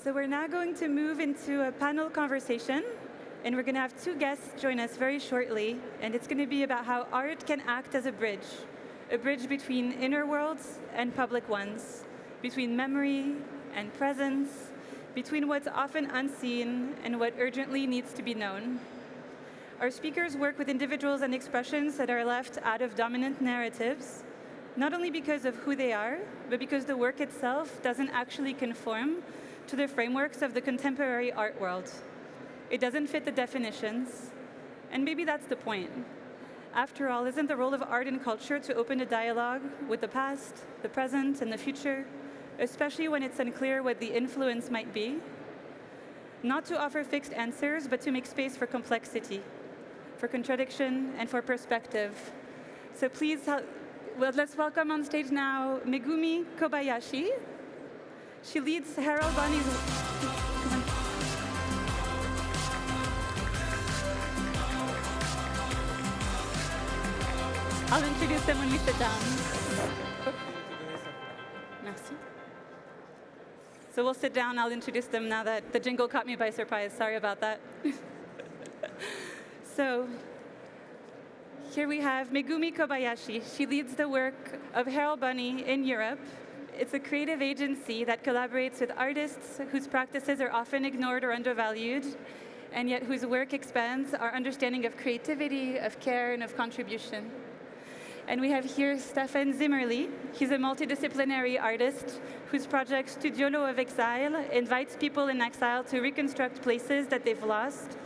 So we're now going to move into a panel conversation, and we're going to have two guests join us very shortly, and it's going to be about how art can act as a bridge between inner worlds and public ones, between memory and presence, between what's often unseen and what urgently needs to be known. Our speakers work with individuals and expressions that are left out of dominant narratives, not only because of who they are, but because the work itself doesn't actually conform to the frameworks of the contemporary art world. It doesn't fit the definitions, and maybe that's the point. After all, isn't the role of art and culture to open a dialogue with the past, the present, and the future, especially when it's unclear what the influence might be? Not to offer fixed answers, but to make space for complexity, for contradiction, and for perspective. So please, let's welcome on stage now Megumi Kobayashi. She leads Heralbony's. I'll introduce them when we sit down. Merci. So we'll sit down. I'll introduce them now that the jingle caught me by surprise. Sorry about that. So here we have Megumi Kobayashi. She leads the work of Heralbony in Europe. It's a creative agency that collaborates with artists whose practices are often ignored or undervalued, and yet whose work expands our understanding of creativity, of care, and of contribution. And we have here Stephan Zimmerli. He's a multidisciplinary artist whose project Studiolo of Exile invites people in exile to reconstruct places that they've lost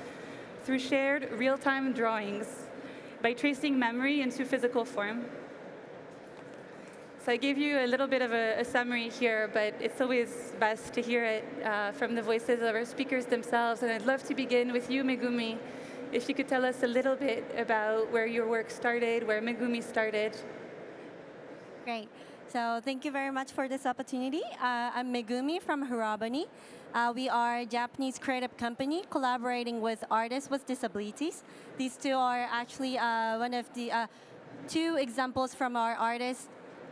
through shared real-time drawings by tracing memory into physical form. So I gave you a little bit of a summary here, but it's always best to hear it from the voices of our speakers themselves. And I'd love to begin with you, Megumi. If you could tell us a little bit about where your work started, where Megumi started. Great. So thank you very much for this opportunity. I'm Megumi from Heralbony. We are a Japanese creative company collaborating with artists with disabilities. These two are actually one of the two examples from our artists.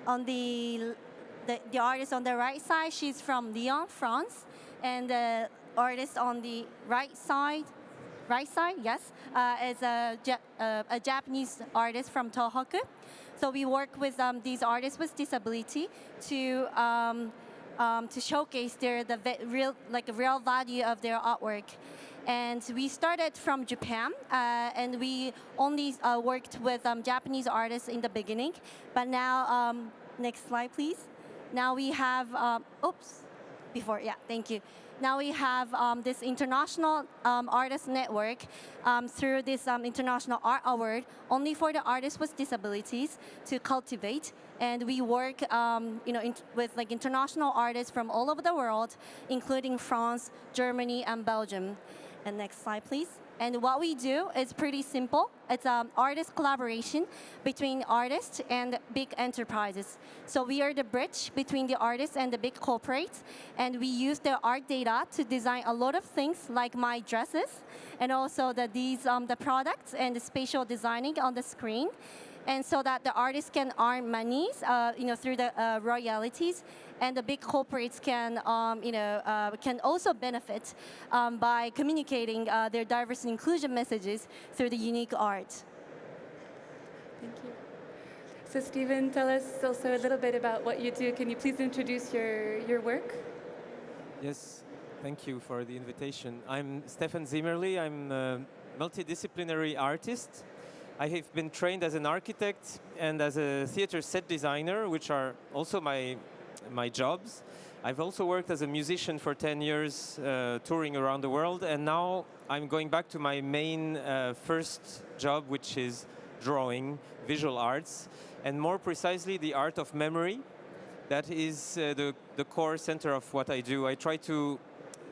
On the artist on the right side, she's from Lyon, France, and the artist on the right side, yes, is a Japanese artist from Tohoku. So we work with these artists with disability to showcase the real value of their artwork. And we started from Japan, and we only worked with Japanese artists in the beginning. But now, next slide, please. Now we have, thank you. Now we have this international artist network through this International Art Award, only for the artists with disabilities to cultivate. And we work with international artists from all over the world, including France, Germany, and Belgium. And next slide, please. And what we do is pretty simple. It's artist collaboration between artists and big enterprises. So we are the bridge between the artists and the big corporates. And we use their art data to design a lot of things like my dresses, and also the products and the spatial designing on the screen. And so that the artists can earn monies, through the royalties, and the big corporates can also benefit by communicating their diversity and inclusion messages through the unique art. Thank you. So Stephan, tell us also a little bit about what you do. Can you please introduce your work? Yes, thank you for the invitation. I'm Stephan Zimmerli. I'm a multidisciplinary artist. I have been trained as an architect and as a theater set designer, which are also my jobs. I've also worked as a musician for 10 years, touring around the world, and now I'm going back to my main first job, which is drawing, visual arts, and more precisely the art of memory. That is the core center of what I do. I try to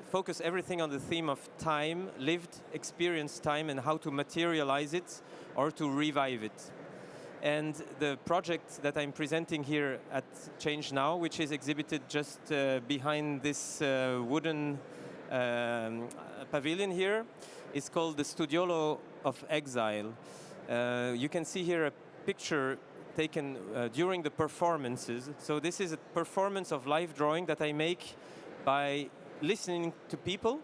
focus everything on the theme of time, lived experience time, and how to materialize it or to revive it. And the project that I'm presenting here at ChangeNOW, which is exhibited just behind this wooden pavilion here, is called the Studiolo of Exile. You can see here a picture taken during the performances. So this is a performance of live drawing that I make by listening to people.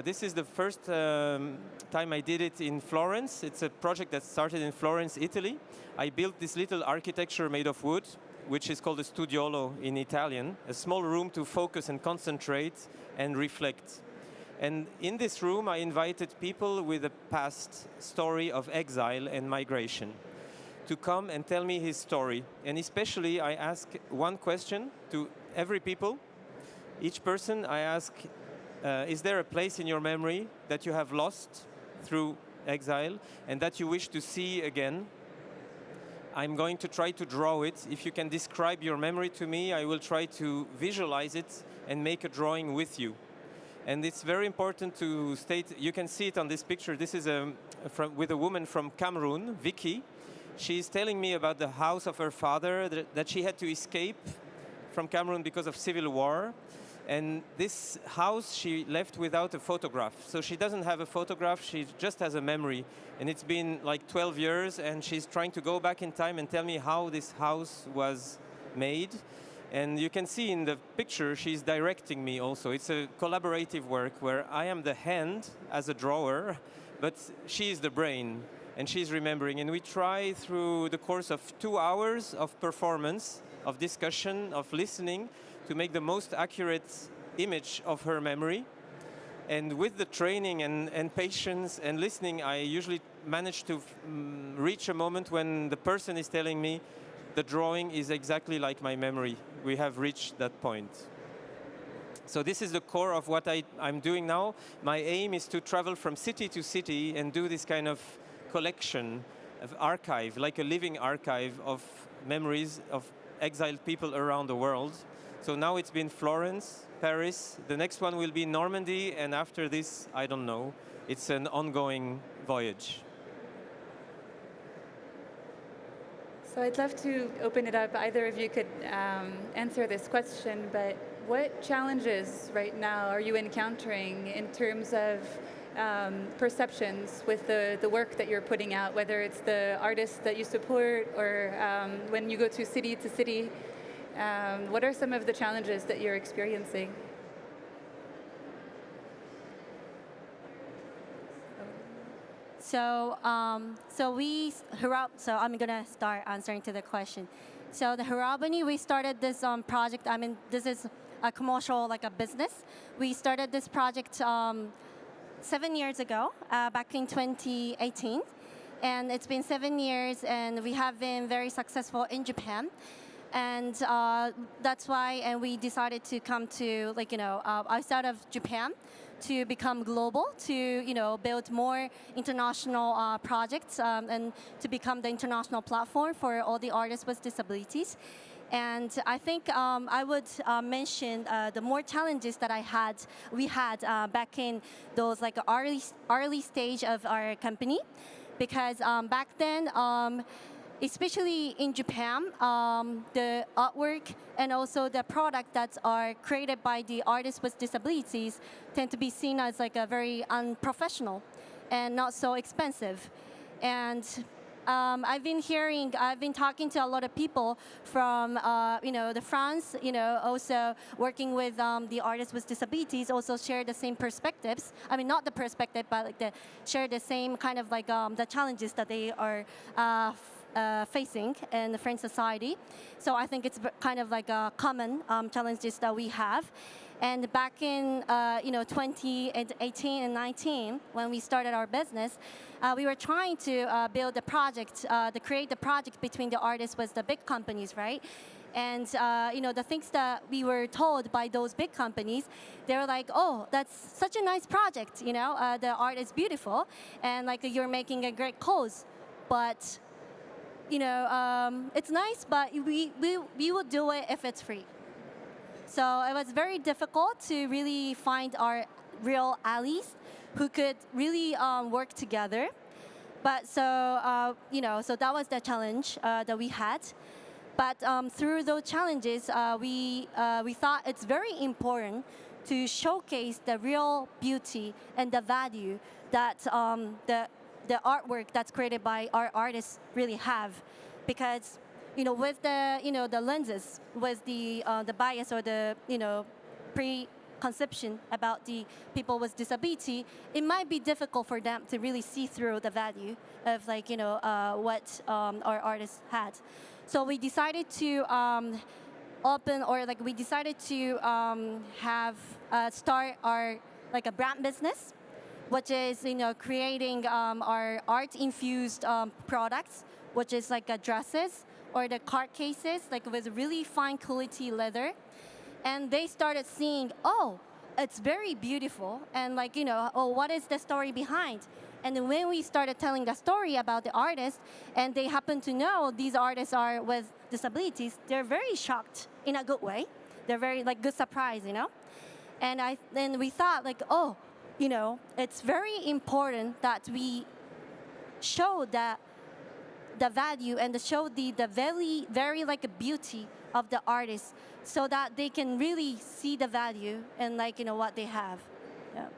This is the first time I did it in Florence. It's a project that started in Florence, Italy. I built this little architecture made of wood, which is called a studiolo in Italian, a small room to focus and concentrate and reflect. And in this room, I invited people with a past story of exile and migration to come and tell me his story. And especially, I ask one question to every people. Each person, I ask, is there a place in your memory that you have lost through exile and that you wish to see again? I'm going to try to draw it. If you can describe your memory to me, I will try to visualize it and make a drawing with you. And it's very important to state, you can see it on this picture. This is with a woman from Cameroon, Vicky. She's telling me about the house of her father, that she had to escape from Cameroon because of civil war. And this house she left without a photograph. So she doesn't have a photograph, she just has a memory. And it's been like 12 years, and she's trying to go back in time and tell me how this house was made. And you can see in the picture, she's directing me also. It's a collaborative work where I am the hand as a drawer, but she's the brain, and she's remembering. And we try through the course of 2 hours of performance, of discussion, of listening, to make the most accurate image of her memory. And with the training and patience and listening, I usually manage to reach a moment when the person is telling me the drawing is exactly like my memory. We have reached that point. So this is the core of what I'm doing now. My aim is to travel from city to city and do this kind of collection of archive, like a living archive of memories of exiled people around the world. So now it's been Florence, Paris, the next one will be Normandy, and after this, I don't know. It's an ongoing voyage. So I'd love to open it up. Either of you could answer this question, but what challenges right now are you encountering in terms of perceptions with the work that you're putting out, whether it's the artists that you support or when you go to city, what are some of the challenges that you're experiencing? So I'm gonna start answering to the question. So the Heralbony, we started this project. I mean, this is a commercial, like a business. We started this project 7 years ago, back in 2018, and it's been 7 years, and we have been very successful in Japan. And that's why, and we decided to come to, outside of Japan to become global, to, build more international projects and to become the international platform for all the artists with disabilities. And I think I would mention the more challenges that we had back in those like early stage of our company, because back then, especially in Japan, the artwork and also the product that are created by the artists with disabilities tend to be seen as like a very unprofessional and not so expensive. And I've been talking to a lot of people from, the France, also working with the artists with disabilities, also share the same perspectives. I mean, not the perspective, but like share the same kind of like the challenges that they are facing in the French society. So I think it's kind of like a common challenges that we have. And back in 2018 and 19, when we started our business, we were trying to build a project, to create the project between the artists with the big companies, right? And the things that we were told by those big companies, they were like, "Oh, that's such a nice project. The art is beautiful, and like you're making a great cause, but." It's nice, but we will do it if it's free. So it was very difficult to really find our real allies who could really work together. But so that was the challenge that we had. But through those challenges, we thought it's very important to showcase the real beauty and the value that the artwork that's created by our artists really have, because with the the lenses, with the bias or the conception about the people with disability, it might be difficult for them to really see through the value of like what our artists had. So we decided to start our like a brand business, which is creating our art infused products, which is like dresses or the card cases, like with really fine quality leather. And they started seeing, oh, it's very beautiful, and like oh, what is the story behind? And then when we started telling the story about the artist, and they happen to know these artists are with disabilities, they're very shocked in a good way. They're very like good surprise, And then we thought like, oh, it's very important that we show that the value and show the very, very like a beauty of the artist, so that they can really see the value and like what they have. Yeah.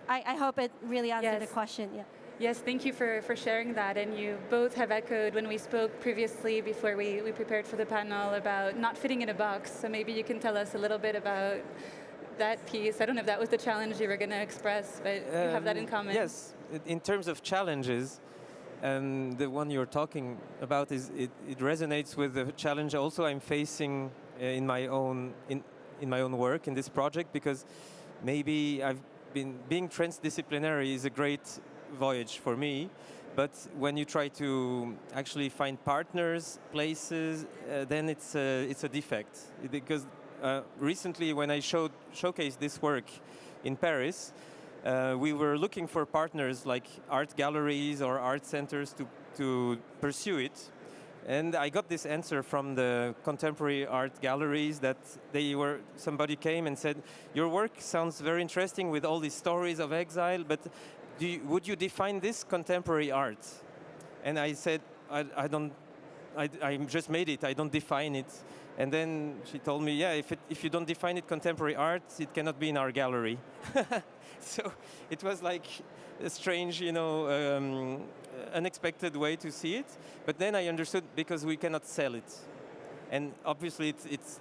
I hope it really answered the question. Yeah. Yes, thank you for sharing that. And you both have echoed when we spoke previously before we prepared for the panel about not fitting in a box. So maybe you can tell us a little bit about that piece. I don't know if that was the challenge you were going to express, but you have that in common. Yes, in terms of challenges, the one you're talking about it resonates with the challenge also I'm facing in my own work in this project, because maybe being transdisciplinary is a great voyage for me, but when you try to actually find partners, places, then it's a defect, because recently when I showcased this work in Paris, we were looking for partners like art galleries or art centers to pursue it. And I got this answer from the contemporary art galleries that somebody came and said, your work sounds very interesting with all these stories of exile, but would you define this contemporary art? And I said, I just made it, I don't define it. And then she told me, yeah, if you don't define it contemporary art, it cannot be in our gallery. So it was like a strange, unexpected way to see it. But then I understood, because we cannot sell it. And obviously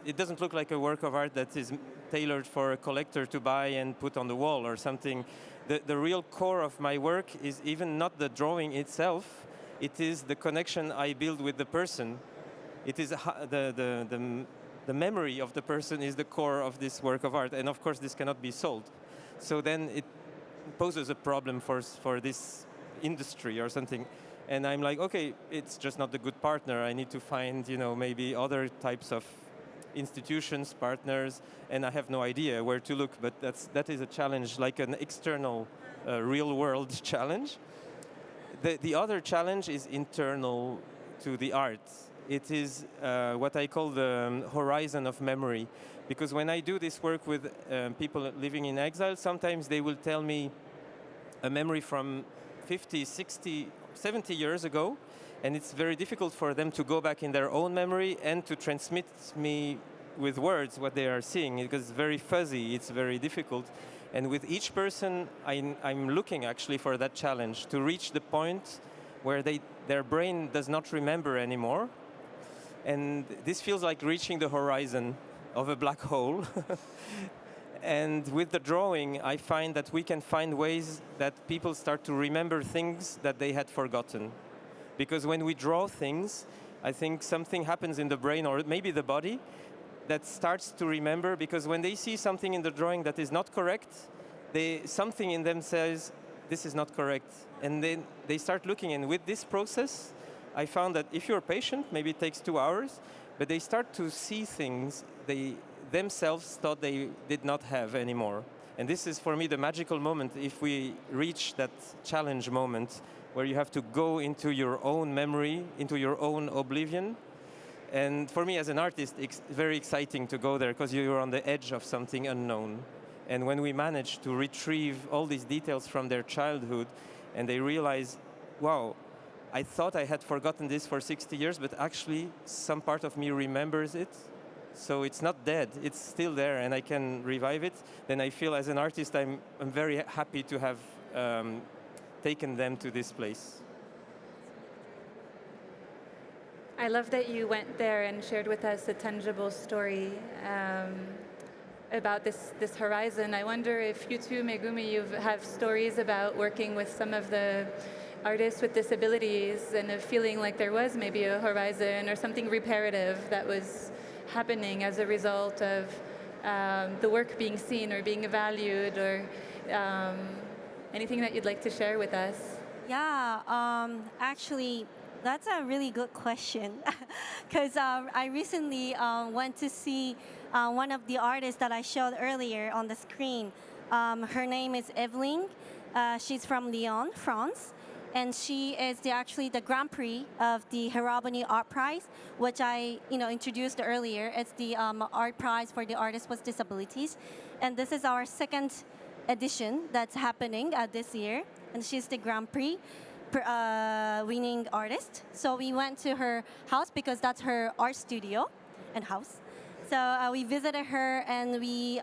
it doesn't look like a work of art that is tailored for a collector to buy and put on the wall or something. The real core of my work is even not the drawing itself, it is the connection I build with the person. It is the memory of the person is the core of this work of art, and of course this cannot be sold. So then it poses a problem for this industry or something. And I'm like, okay, it's just not a good partner. I need to find, maybe other types of institutions, partners, and I have no idea where to look. But that is a challenge, like an external, real-world challenge. The other challenge is internal to the art. It is what I call the horizon of memory. Because when I do this work with people living in exile, sometimes they will tell me a memory from 50, 60, 70 years ago, and it's very difficult for them to go back in their own memory and to transmit me with words what they are seeing, because it's very fuzzy, it's very difficult. And with each person, I'm looking actually for that challenge, to reach the point where their brain does not remember anymore. And this feels like reaching the horizon of a black hole. And with the drawing, I find that we can find ways that people start to remember things that they had forgotten. Because when we draw things, I think something happens in the brain, or maybe the body, that starts to remember, because when they see something in the drawing that is not correct, something in them says, this is not correct. And then they start looking, and with this process, I found that if you're patient, maybe it takes 2 hours, but they start to see things they themselves thought they did not have anymore. And this is, for me, the magical moment, if we reach that challenge moment where you have to go into your own memory, into your own oblivion. And for me, as an artist, it's very exciting to go there, because you're on the edge of something unknown. And when we manage to retrieve all these details from their childhood, and they realize, wow, I thought I had forgotten this for 60 years, but actually some part of me remembers it. So it's not dead, it's still there, and I can revive it. Then I feel, as an artist, I'm very happy to have taken them to this place. I love that you went there and shared with us a tangible story. about this horizon. I wonder if you too, Megumi, you have stories about working with some of the artists with disabilities and of feeling like there was maybe a horizon or something reparative that was happening as a result of the work being seen or being valued, or anything that you'd like to share with us? Yeah, actually, that's a really good question. Because I recently went to see one of the artists that I showed earlier on the screen. Her name is Evelyn. She's from Lyon, France. And she is actually the Grand Prix of the Heralbony Art Prize, which I introduced earlier. It's the art prize for the artists with disabilities. And this is our second edition that's happening this year. And she's the Grand Prix winning artist. So we went to her house because that's her art studio and house. So we visited her and we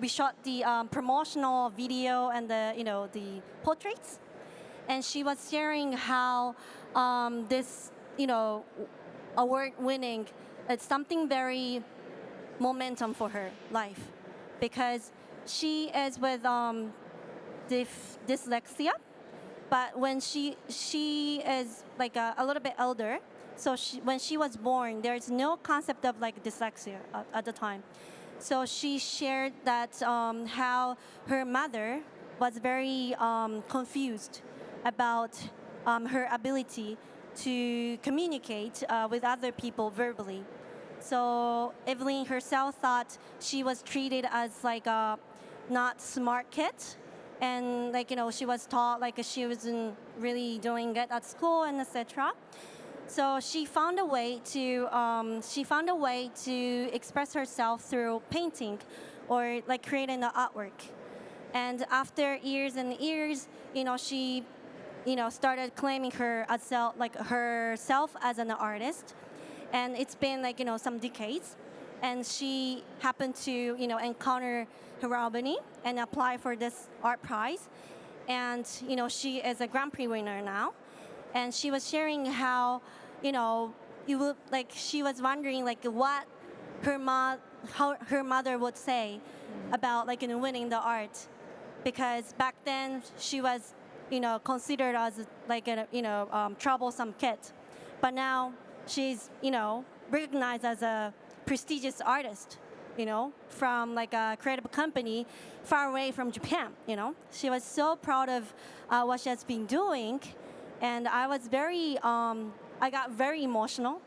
shot the promotional video and the portraits. And she was sharing how this award winning, it's something very momentum for her life, because she is with dyslexia, but when she is like a little bit older, so when she was born, there's no concept of like dyslexia at the time. So she shared that how her mother was very confused about her ability to communicate with other people verbally. So Evelyn herself thought she was treated as like a not smart kid, and she was taught like she wasn't really doing it at school and etc. So she found a way to express herself through painting, or like creating the artwork. And after years and years, she started claiming herself as an artist. And it's been some decades. And she happened to encounter Heralbony and apply for this art prize. And she is a Grand Prix winner now. And she was sharing how she was wondering what how her mother would say about winning the art, because back then she was considered as a troublesome kid, but now she's recognized as a prestigious artist from a creative company far away from Japan. She was so proud of what she has been doing, and I was I got very emotional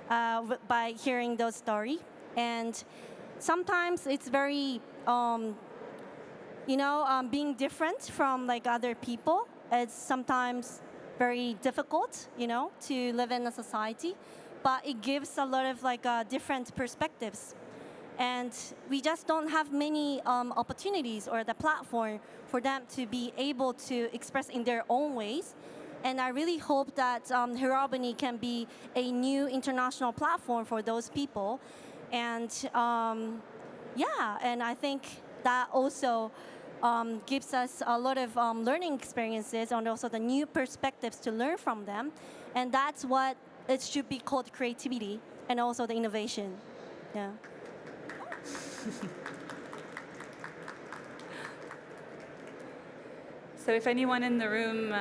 by hearing those stories. And sometimes it's very being different from other people. It's sometimes very difficult, to live in a society, but it gives a lot of different perspectives. And we just don't have many opportunities or the platform for them to be able to express in their own ways. And I really hope that Heralbony can be a new international platform for those people. And and I think that also gives us a lot of learning experiences and also the new perspectives to learn from them. And that's what it should be called, creativity and also the innovation. Yeah. So if anyone in the room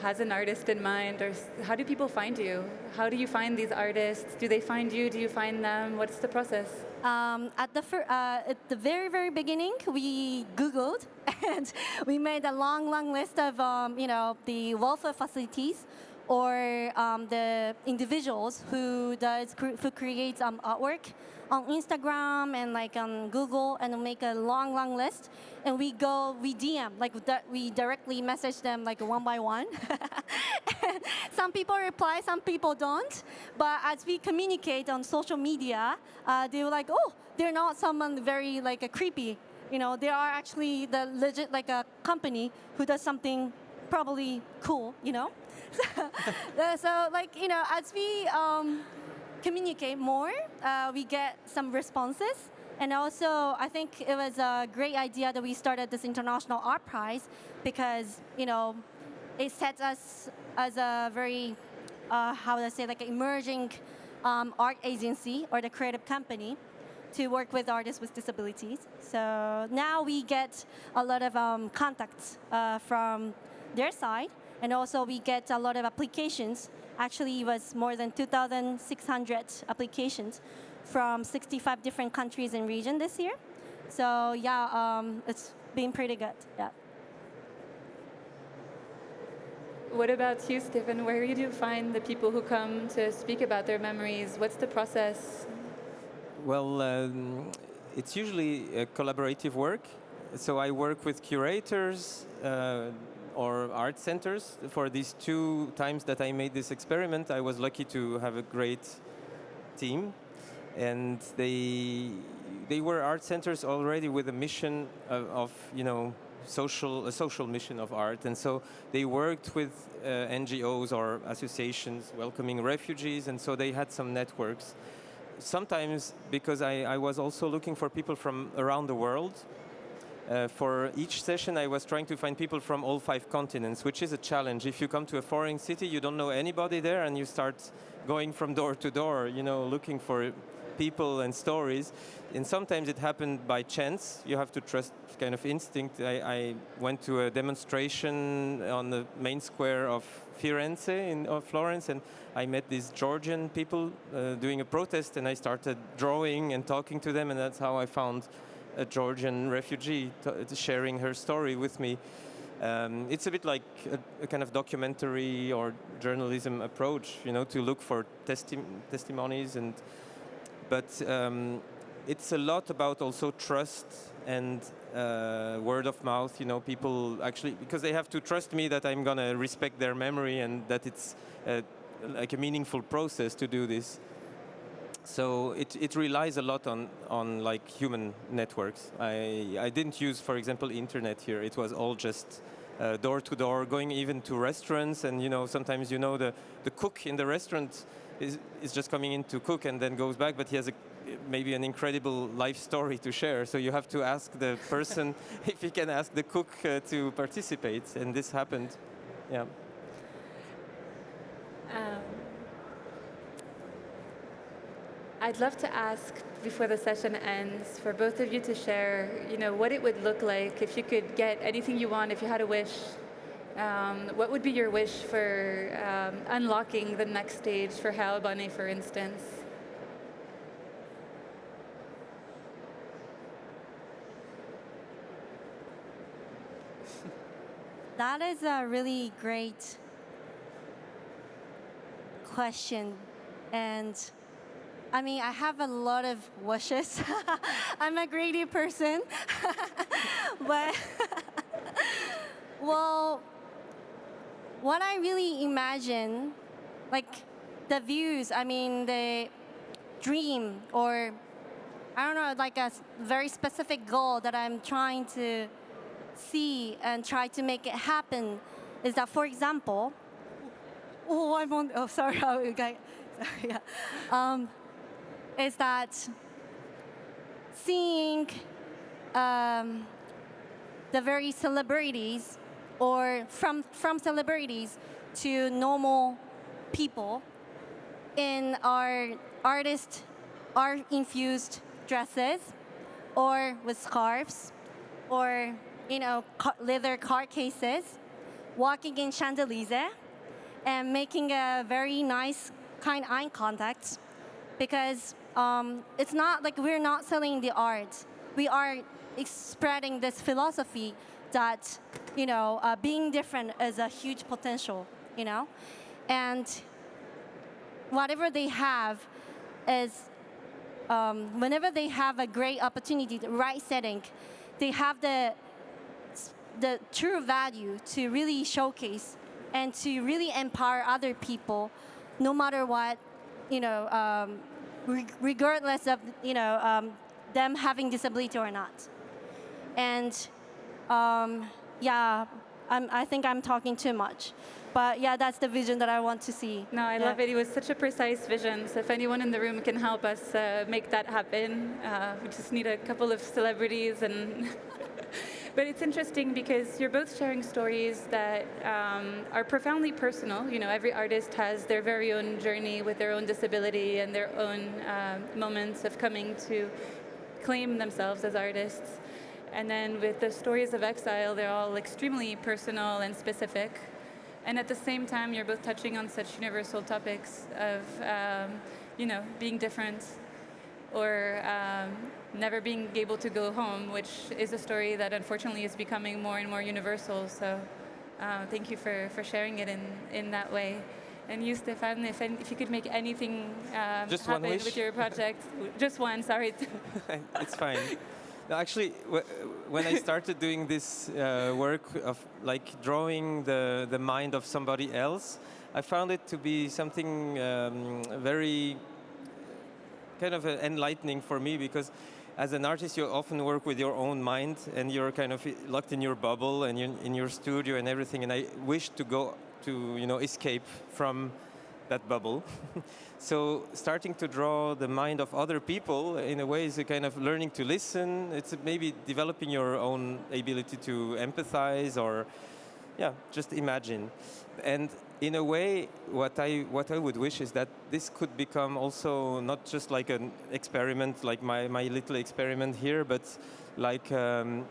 has an artist in mind, or how do people find you? How do you find these artists? Do they find you? Do you find them? What's the process? At the very, very beginning, we Googled and we made a long list of the welfare facilities or the individuals who create artwork on Instagram and on Google, and make a long list. And we DM, we directly message them one by one. Some people reply, some people don't. But as we communicate on social media, they were like, oh, they're not someone very creepy. They are actually the legit a company who does something probably cool. So as we communicate more, we get some responses. And also, I think it was a great idea that we started this International Art Prize, because, it sets us as a very, emerging art agency or the creative company. to work with artists with disabilities. So now we get a lot of contacts from their side, and also we get a lot of applications. Actually, it was more than 2,600 applications from 65 different countries and regions this year. So yeah, it's been pretty good. Yeah. What about you, Stephan? Where do you find the people who come to speak about their memories? What's the process? Well, it's usually a collaborative work. So I work with curators or art centers. For these 2 times that I made this experiment, I was lucky to have a great team. And they were art centers already with a mission of a social mission of art. And so they worked with NGOs or associations welcoming refugees, and so they had some networks. Sometimes, because I was also looking for people from around the world, for each session I was trying to find people from all 5 continents, which is a challenge. If you come to a foreign city, you don't know anybody there, and you start going from door to door, looking for people and stories. And sometimes it happened by chance. You have to trust kind of instinct. I went to a demonstration on the main square of Firenze of Florence, and I met these Georgian people doing a protest, and I started drawing and talking to them, and that's how I found a Georgian refugee sharing her story with me. It's a bit like a kind of documentary or journalism approach, to look for testimonies but it's a lot about also trust and word of mouth. People actually, because they have to trust me that I'm gonna respect their memory and that it's like a meaningful process to do this. So it relies a lot on like human networks. I didn't use, for example, internet here. It was all just door to door, going even to restaurants, and sometimes the cook in the restaurant is just coming in to cook and then goes back, but he has maybe an incredible life story to share. So you have to ask the person if he can ask the cook to participate, and this happened. Yeah. I'd love to ask, before the session ends, for both of you to share, what it would look like if you could get anything you want, if you had a wish. What would be your wish for unlocking the next stage for Heralbony, for instance? That is a really great question. And I mean, I have a lot of wishes. I'm a greedy person. But, well, what I really imagine, like the views, the dream, or I don't know, like a very specific goal that I'm trying to see and try to make it happen is that, for example, is that seeing the very celebrities, or from celebrities to normal people in our art-infused dresses, or with scarves, or leather car cases, walking in Champs-Élysées, and making a very nice, kind eye contact, because it's not like we're not selling the art. We are spreading this philosophy that being different is a huge potential, and whatever they have is whenever they have a great opportunity, the right setting, they have the true value to really showcase and to really empower other people, no matter what, regardless of them having disability or not. And I think I'm talking too much. But yeah, that's the vision that I want to see. No, I love it. It was such a precise vision. So if anyone in the room can help us make that happen, we just need a couple of celebrities. And but it's interesting because you're both sharing stories that are profoundly personal. Every artist has their very own journey with their own disability and their own moments of coming to claim themselves as artists. And then with the stories of exile, they're all extremely personal and specific. And at the same time, you're both touching on such universal topics of, being different, or never being able to go home, which is a story that unfortunately is becoming more and more universal. So thank you for sharing it in that way. And you, Stephan, if you could make anything Just happen one wish? with your project, just one, sorry. It's fine. No, actually, when I started doing this work of like drawing the mind of somebody else, I found it to be something very kind of enlightening for me, because as an artist you often work with your own mind and you're kind of locked in your bubble and you're in your studio and everything, and I wish to go to escape from that bubble. So starting to draw the mind of other people in a way is a kind of learning to listen. It's maybe developing your own ability to empathize, or just imagine. And in a way, what I would wish is that this could become also not just like an experiment, like my little experiment here, but like a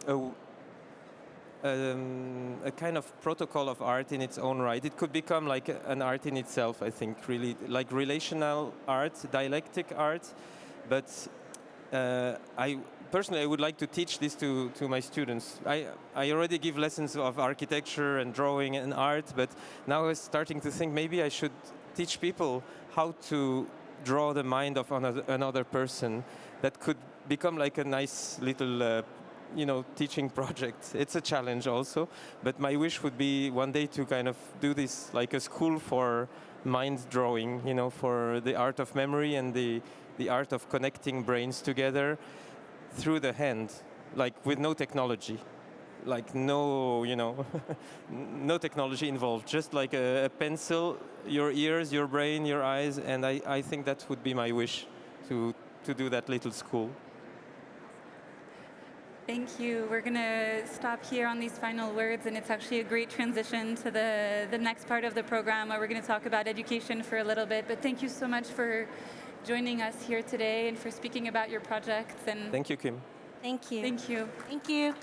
kind of protocol of art in its own right. It could become like an art in itself, I think, really, like relational art, dialectic art. But I would like to teach this to my students. I already give lessons of architecture and drawing and art, but now I'm starting to think maybe I should teach people how to draw the mind of another person. That could become like a nice little teaching project. It's a challenge also, but my wish would be one day to kind of do this like a school for mind drawing, for the art of memory and the art of connecting brains together through the hand, like with no technology, like no, no technology involved, just like a pencil, your ears, your brain, your eyes, and I think that would be my wish to do that little school. Thank you. We're going to stop here on these final words, and it's actually a great transition to the next part of the program, where we're going to talk about education for a little bit. But thank you so much for joining us here today and for speaking about your projects. And thank you, Kim. Thank you. Thank you. Thank you.